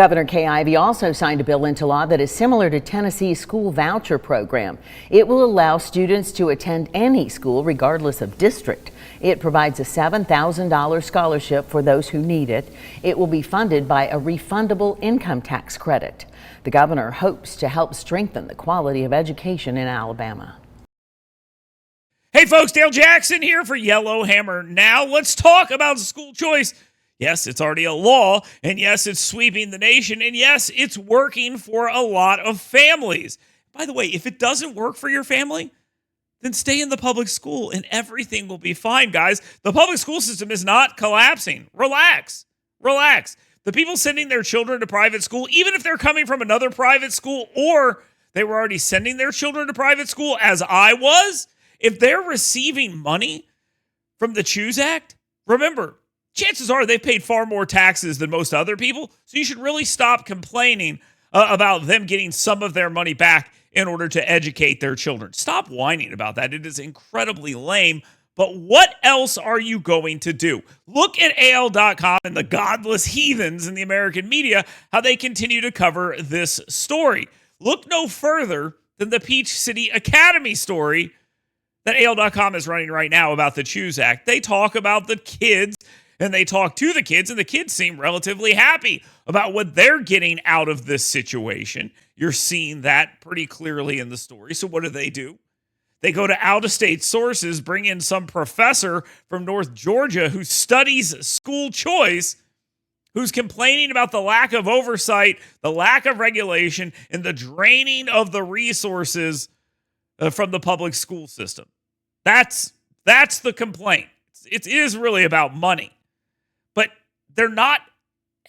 Governor Kay Ivey also signed a bill into law that is similar to Tennessee's school voucher program. It will allow students to attend any school regardless of district. It provides a $7,000 scholarship for those who need it. It will be funded by a refundable income tax credit. The governor hopes to help strengthen the quality of education in Alabama. Hey folks, Dale Jackson here for Yellowhammer Now. Let's talk about school choice. Yes, it's already a law, and yes, it's sweeping the nation, and yes, it's working for a lot of families. By the way, if it doesn't work for your family, then stay in the public school and everything will be fine, guys. The public school system is not collapsing. Relax. The people sending their children to private school, even if they're coming from another private school or they were already sending their children to private school, as I was, if they're receiving money from the Choose Act, remember, chances are they've paid far more taxes than most other people, so you should really stop complaining about them getting some of their money back in order to educate their children. Stop whining about that. It is incredibly lame, but what else are you going to do? Look at AL.com and the godless heathens in the American media, how they continue to cover this story. Look no further than the Peach City Academy story that AL.com is running right now about the Choose Act. They talk about the kids and they talk to the kids, and the kids seem relatively happy about what they're getting out of this situation. You're seeing that pretty clearly in the story. So what do? They go to out-of-state sources, bring in some professor from North Georgia who studies school choice, who's complaining about the lack of oversight, the lack of regulation, and the draining of the resources from the public school system. That's the complaint. It is really about money. But they're not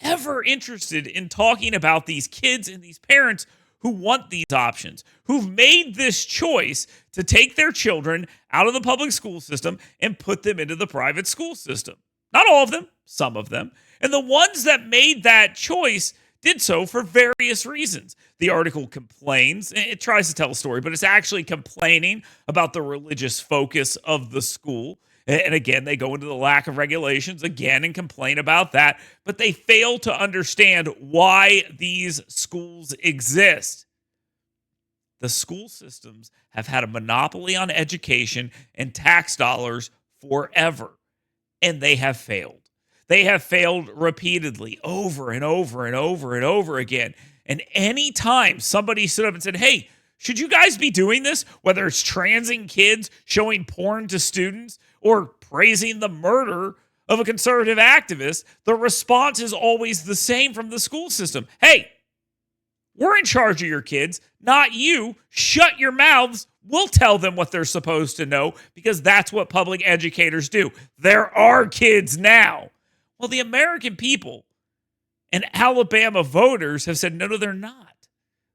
ever interested in talking about these kids and these parents who want these options, who've made this choice to take their children out of the public school system and put them into the private school system. Not all of them, some of them. And the ones that made that choice did so for various reasons. The article complains, it tries to tell a story, but it's actually complaining about the religious focus of the school. And again, they go into the lack of regulations again and complain about that, but they fail to understand why these schools exist. The school systems have had a monopoly on education and tax dollars forever, and they have failed. They have failed repeatedly over and over and over and over again. And any time somebody stood up and said, hey, should you guys be doing this? Whether it's transing kids, showing porn to students, or praising the murder of a conservative activist, the response is always the same from the school system. Hey, we're in charge of your kids, not you. Shut your mouths. We'll tell them what they're supposed to know because that's what public educators do. There are kids now. Well, the American people and Alabama voters have said, no, they're not.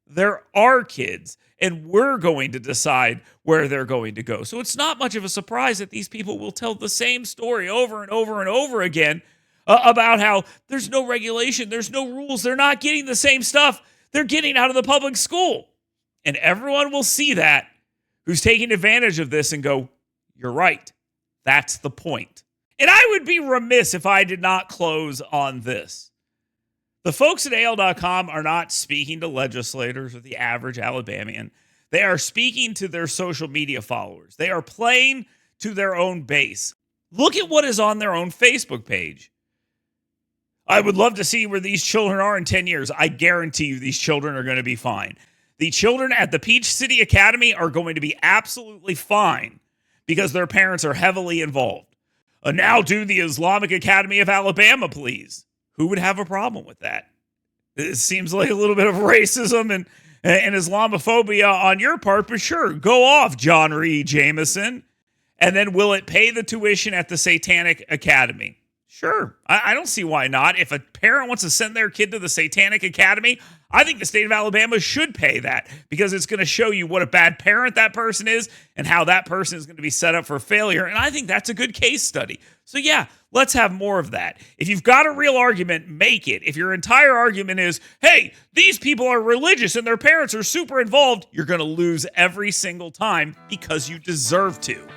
There are kids, and we're going to decide where they're going to go. So it's not much of a surprise that these people will tell the same story over and over and over again about how there's no regulation, there's no rules, they're not getting the same stuff they're getting out of the public school. And everyone will see that who's taking advantage of this and go, you're right. That's the point. And I would be remiss if I did not close on this. The folks at AL.com are not speaking to legislators or the average Alabamian. They are speaking to their social media followers. They are playing to their own base. Look at what is on their own Facebook page. I would love to see where these children are in 10 years. I guarantee you these children are going to be fine. The children at the Peach City Academy are going to be absolutely fine because their parents are heavily involved. Now do the Islamic Academy of Alabama, please. Who would have a problem with that? It seems like a little bit of racism and Islamophobia on your part, but sure, go off, John Reed Jameson. And then will it pay the tuition at the Satanic Academy? Sure. I don't see why not. If a parent wants to send their kid to the Satanic Academy, I think the state of Alabama should pay that because it's going to show you what a bad parent that person is and how that person is going to be set up for failure. And I think that's a good case study. So yeah, let's have more of that. If you've got a real argument, make it. If your entire argument is, hey, these people are religious and their parents are super involved, you're going to lose every single time because you deserve to.